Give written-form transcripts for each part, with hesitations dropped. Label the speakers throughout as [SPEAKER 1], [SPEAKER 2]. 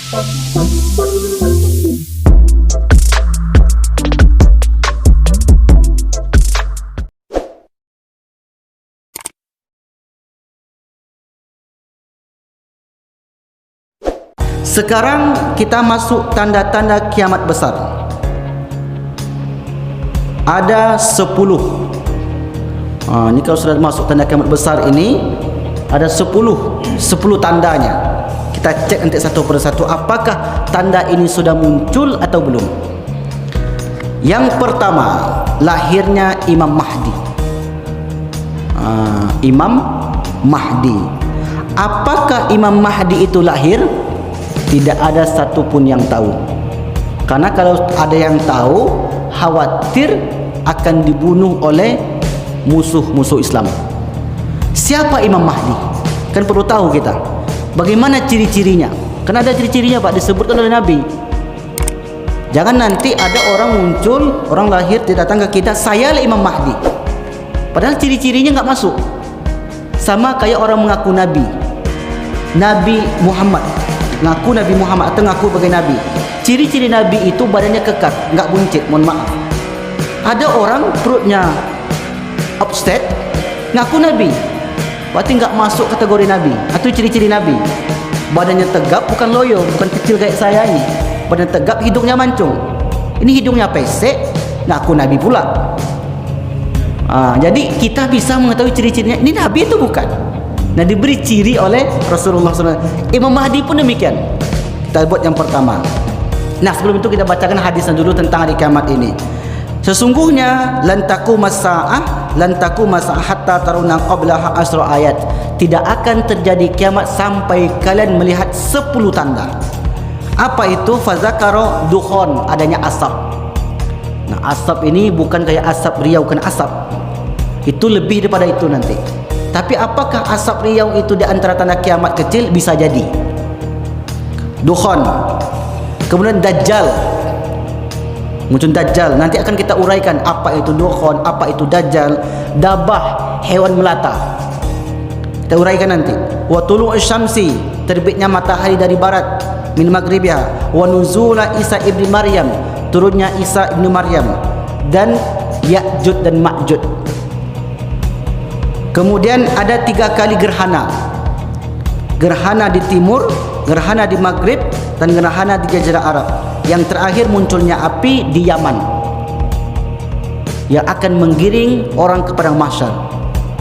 [SPEAKER 1] Sekarang kita masuk tanda-tanda kiamat besar. Ada 10. Ini kalau sudah masuk tanda kiamat besar ini ada 10 tandanya. Kita cek nanti satu persatu apakah tanda ini sudah muncul atau belum. Yang pertama, lahirnya Imam Mahdi. Imam Mahdi. Apakah Imam Mahdi itu lahir? Tidak ada satupun yang tahu. Karena kalau ada yang tahu, khawatir akan dibunuh oleh musuh-musuh Islam. Siapa Imam Mahdi? Kan perlu tahu kita. Bagaimana ciri-cirinya? Karena ada ciri-cirinya Pak, disebutkan oleh Nabi. Jangan nanti ada orang muncul, orang lahir, dia datang ke kita, saya lah Imam Mahdi. Padahal ciri-cirinya nggak masuk. Sama kayak orang mengaku Nabi. Nabi Muhammad. Ngaku Nabi Muhammad atau ngaku sebagai Nabi. Ciri-ciri Nabi itu badannya kekar, nggak buncit, mohon maaf. Ada orang perutnya upset, ngaku Nabi, berarti nggak masuk kategori Nabi. Atau ciri-ciri Nabi, badannya tegap, bukan loyo, bukan kecil kayak saya ini. Badan tegap, hidungnya mancung. Ini hidungnya pesek, ngaku Nabi pula. Jadi kita bisa mengetahui ciri-cirinya. Ini Nabi itu bukan. Nah, diberi ciri oleh Rasulullah SAW. Imam Mahdi pun demikian. Kita buat yang pertama. Nah, sebelum itu kita bacakan hadisnya dulu tentang hari kiamat ini. Sesungguhnya lan taquma sa'ah hatta taruna qablaha asra ayat. Tidak akan terjadi kiamat sampai kalian melihat 10 tanda. Apa itu? Fazakara dukhon, adanya asap. Nah, asap ini bukan kayak asap Riau, bukan asap. Itu lebih daripada itu nanti. Tapi apakah asap Riau itu di antara tanda kiamat kecil? Bisa jadi. Dukhon. Kemudian Dajjal. Muncul Dajjal. Nanti akan kita uraikan apa itu Dukhon, apa itu Dajjal. Dabah, hewan melata. Kita uraikan nanti. Wa tulu'us syamsi, terbitnya matahari dari barat, min maghribiha. Wa nuzula Isa ibni Maryam, turunnya Isa ibni Maryam. Dan Ya'juj dan Ma'juj. Kemudian ada 3 kali gerhana. Gerhana di timur, gerhana di maghrib, dan gerhana di Jazirah Arab. Yang terakhir munculnya api di Yaman yang akan menggiring orang ke padang mahsyar.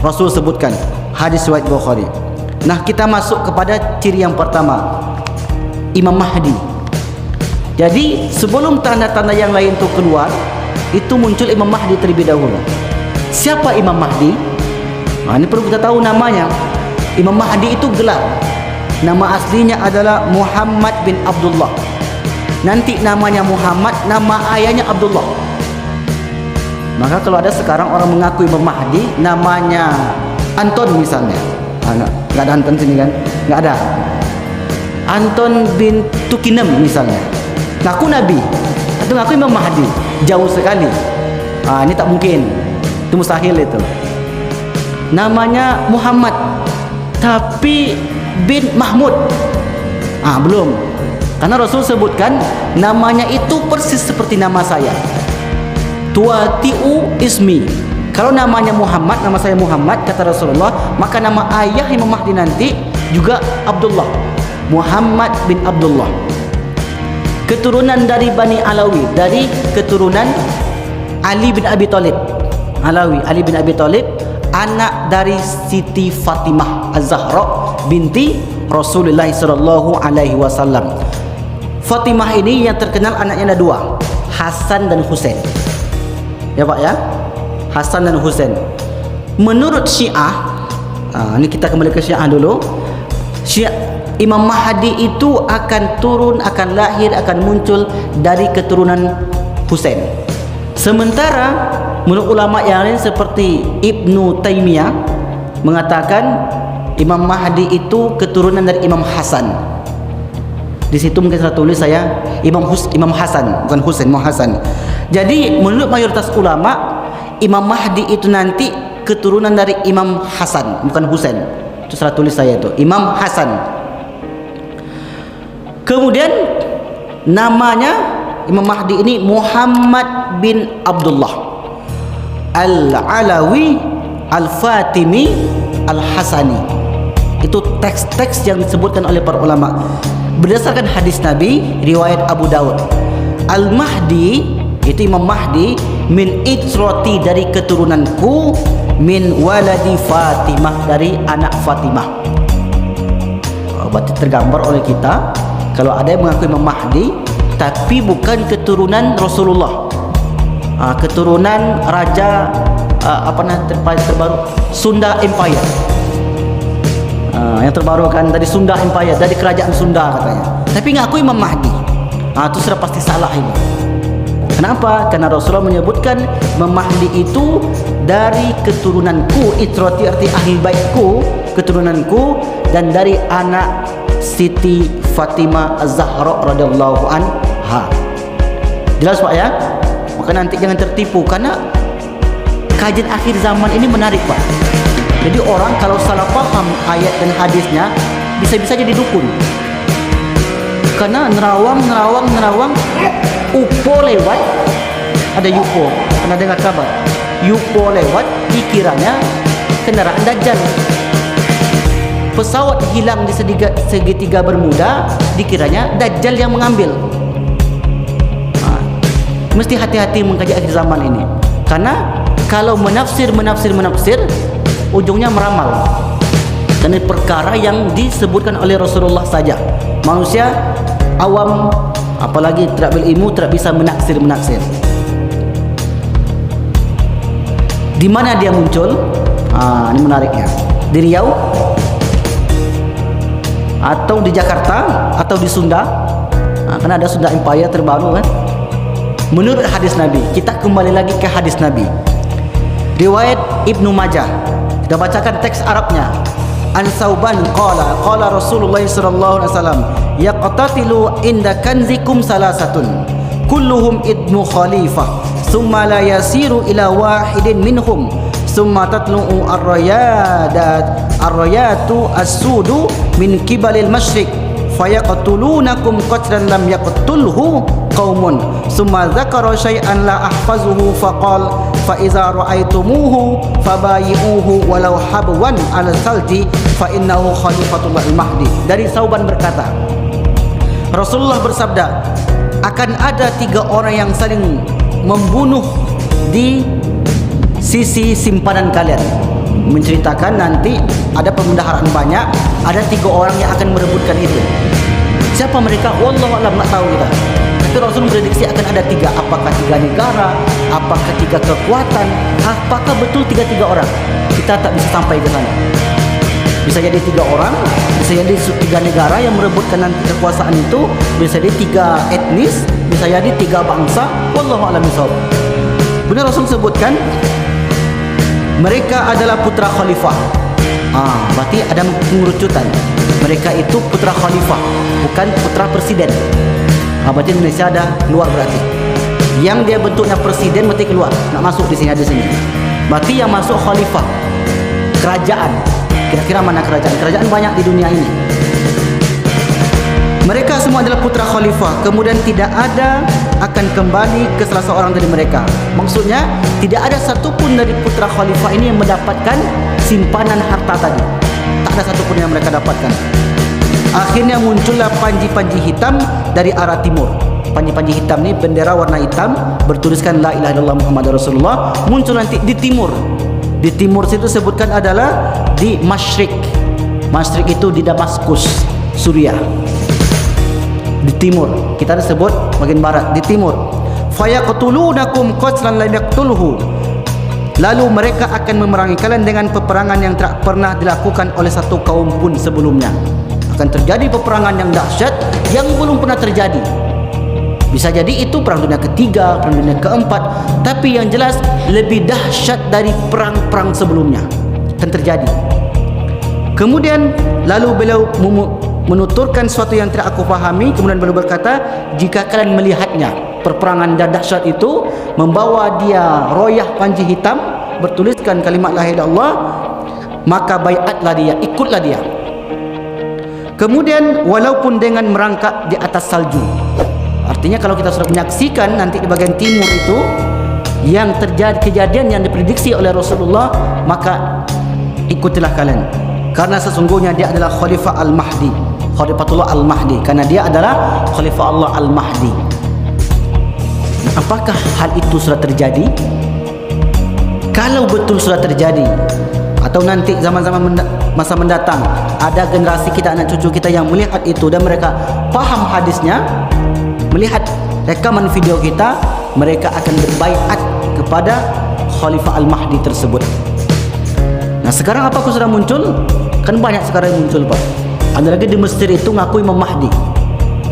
[SPEAKER 1] Rasul sebutkan, hadis riwayat Bukhari. Nah, kita masuk kepada ciri yang pertama, Imam Mahdi. Jadi sebelum tanda-tanda yang lain itu keluar, itu muncul Imam Mahdi terlebih dahulu. Siapa Imam Mahdi? Ini perlu kita tahu namanya. Imam Mahdi itu gelar. Nama aslinya adalah Muhammad bin Abdullah. Nanti namanya Muhammad, nama ayahnya Abdullah. Maka kalau ada sekarang orang mengaku Imam Mahdi, namanya Anton misalnya. Nggak ada Anton sini kan? Nggak ada. Anton bin Tukinem misalnya. Ngaku Nabi atau ngaku Imam Mahdi. Jauh sekali. Ini tak mungkin. Itu mustahil itu. Namanya Muhammad tapi bin Mahmud. Belum. Karena Rasul sebutkan namanya itu persis seperti nama saya. Tuatiu ismi. Kalau namanya Muhammad, nama saya Muhammad, kata Rasulullah, maka nama ayah Imam Mahdi nanti juga Abdullah. Muhammad bin Abdullah. Keturunan dari Bani Alawi, dari keturunan Ali bin Abi Thalib. Ali bin Abi Thalib, anak dari Siti Fatimah Az-Zahra binti Rasulullah sallallahu alaihi wasallam. Fatimah ini yang terkenal anaknya ada 2, Hasan dan Husain. Ya Pak ya, Hasan dan Husain. Menurut Syiah, ini kita kembali ke Syiah dulu. Syiah, Imam Mahdi itu akan turun, akan lahir, akan muncul dari keturunan Husain. Sementara menurut ulama yang lain seperti Ibnu Taimiyah mengatakan Imam Mahdi itu keturunan dari Imam Hasan. Di situ mungkin saya tulis saya Imam Hasan, bukan Husain, Imam Hasan. Jadi menurut mayoritas ulama, Imam Mahdi itu nanti keturunan dari Imam Hasan, bukan Husain. Itu saya tulis saya itu Imam Hasan. Kemudian namanya Imam Mahdi ini Muhammad bin Abdullah Al-Alawi Al-Fatimi Al-Hasani. Itu teks-teks yang disebutkan oleh para ulama berdasarkan hadis Nabi riwayat Abu Daud. Al-Mahdi itu Imam Mahdi min itrati, dari keturunanku, min waladi Fatimah, dari anak Fatimah. Berarti tergambar oleh kita kalau ada yang mengaku Imam Mahdi tapi bukan keturunan Rasulullah, keturunan raja terbaru Sunda Empire, yang terbaru kan dari Sunda Empire, dari kerajaan Sunda katanya, tapi ngaku Imam Mahdi. Itu sudah pasti salah ini. Kenapa? Karena Rasulullah menyebutkan Imam Mahdi itu dari keturunanku, itrati arti ahli baitku, keturunanku, dan dari anak Siti Fatimah Az-Zahra radhiyallahu anha. Jelas Pak ya? Maka nanti jangan tertipu, karena kajian akhir zaman ini menarik Pak. Jadi orang kalau salah paham ayat dan hadisnya bisa-bisa jadi dukun. Karena nerawang UFO lewat, ada UFO, pernah dengar kabar? UFO lewat dikiranya kendaraan Dajjal. Pesawat hilang di segitiga Bermuda dikiranya Dajjal yang mengambil. Mesti hati-hati mengkaji akhir zaman ini, karena kalau menafsir ujungnya meramal. Dan ini perkara yang disebutkan oleh Rasulullah saja. Manusia awam, apalagi tidak berilmu, tidak bisa menaksir. Di mana dia muncul? Ini menariknya. Di Riau, atau di Jakarta, atau di Sunda? Karena ada Sunda Empire terbaru kan. Menurut hadis Nabi, kita kembali lagi ke hadis Nabi. Riwayat Ibnu Majah. Kita bacakan teks Arabnya. An Sauban qala Rasulullah sallallahu alaihi wasallam, yaqtatilu inda kanzikum salasatun kulluhum ibnu khalifah summa la yasiru ila wahidin minhum summa tatlu'u ar-rayatu as-sudu min kibalil masyriq fayaqtulunakum qatlan lam yaqtulhu qaumun summa dzakara syai'an la ahfazuhu faqal fa iza ra'aitumuhu fabayi'uhu walau habwan ala salti fa innahu khalifatullah al-mahdi. Dari Sauban berkata, Rasulullah bersabda, akan ada 3 orang yang saling membunuh di sisi simpanan kalian. Menceritakan nanti ada pemendaharaan banyak, ada 3 orang yang akan merebutkan itu. Siapa mereka? Wallahu a'lam, enggak tahu kita. Tapi Rasul prediksi akan ada 3. Apakah 3 negara? Apakah 3 kekuatan? Apakah betul 3 orang? Kita tak bisa sampai ke sana. Bisa jadi 3 orang, bisa jadi 3 negara yang merebutkan nanti kekuasaan itu, bisa jadi 3 etnis, bisa jadi 3 bangsa. Wallahu a'lam bishawab. Benar Rasul sebutkan mereka adalah putra khalifah. Berarti ada pengerucutan. Mereka itu putra khalifah, bukan putra presiden. Berarti Indonesia ada keluar berarti. Yang dia bentuknya presiden berarti keluar, nak masuk di sini, ada sini. Berarti yang masuk khalifah, kerajaan. Kira-kira mana kerajaan? Kerajaan banyak di dunia ini. Mereka semua adalah putra khalifah, kemudian tidak ada akan kembali ke salah seorang dari mereka. Maksudnya tidak ada satupun dari putra khalifah ini yang mendapatkan simpanan harta tadi. Tak ada satupun yang mereka dapatkan. Akhirnya muncullah panji-panji hitam dari arah timur. Panji-panji hitam ni bendera warna hitam bertuliskan la ilaha illallah Muhammadur Rasulullah, muncul nanti di timur. Di timur situ sebutkan adalah di Masyriq. Masyriq itu di Damaskus, Suriah. Di timur, kita sebut bagian barat, di timur. Fayaqtulunakum qatlan lam yaqtulhu. Lalu mereka akan memerangi kalian dengan peperangan yang tak pernah dilakukan oleh satu kaum pun sebelumnya. Akan terjadi peperangan yang dahsyat yang belum pernah terjadi. Bisa jadi itu perang dunia ketiga, perang dunia keempat, tapi yang jelas lebih dahsyat dari perang-perang sebelumnya akan terjadi. Kemudian lalu beliau menuturkan sesuatu yang tidak aku pahami. Kemudian beliau berkata, jika kalian melihatnya, perperangan dahsyat itu membawa dia royah panji hitam bertuliskan kalimat la ilaha illallah, maka baiatlah dia, ikutlah dia. Kemudian walaupun dengan merangkak di atas salju. Artinya kalau kita sudah menyaksikan nanti di bagian timur itu yang terjadi kejadian yang diprediksi oleh Rasulullah, maka ikutilah kalian, karena sesungguhnya dia adalah Khalifah Al-Mahdi, Khalifatullah Al-Mahdi, karena dia adalah Khalifah Allah Al-Mahdi. Apakah hal itu sudah terjadi? Kalau betul sudah terjadi, atau nanti zaman-zaman masa mendatang ada generasi kita, anak cucu kita yang melihat itu dan mereka paham hadisnya, melihat rekaman video kita, mereka akan berbaiat kepada Khalifah Al-Mahdi tersebut. Nah sekarang apakah sudah muncul? Kan banyak sekarang yang muncul Pak. Ada lagi di Mesir itu ngaku Imam Mahdi.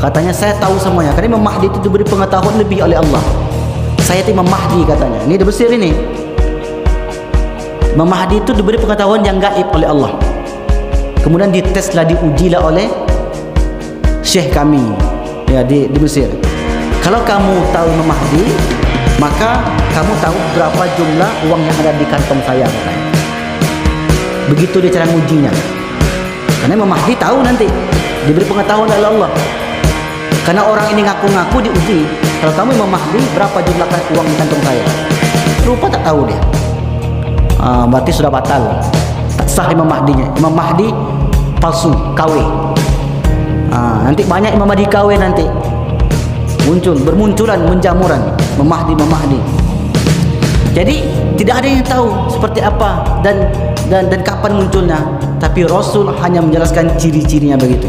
[SPEAKER 1] Katanya saya tahu semuanya, karena Imam Mahdi itu diberi pengetahuan lebih oleh Allah. Saya itu Imam Mahdi katanya. Ini di Mesir ini. Imam Mahdi itu diberi pengetahuan yang gaib oleh Allah. Kemudian diteslah, diujilah oleh syekh kami ya di Mesir. Kalau kamu tahu Imam Mahdi, maka kamu tahu berapa jumlah uang yang ada di kantong saya katanya. Begitu dia cara mengujinya. Karena Imam Mahdi tahu nanti, diberi pengetahuan oleh Allah. Karena orang ini ngaku-ngaku diuji, kalau kamu Imam Mahdi, berapa jumlah uang di kantong saya? Rupa tak tahu dia. Berarti sudah batal, tak sah Imam Mahdinya. Imam Mahdi palsu, KW. Nanti banyak Imam Mahdi KW nanti bermunculan, menjamuran Imam Mahdi. Jadi tidak ada yang tahu seperti apa dan kapan munculnya, tapi Rasul hanya menjelaskan ciri-cirinya begitu.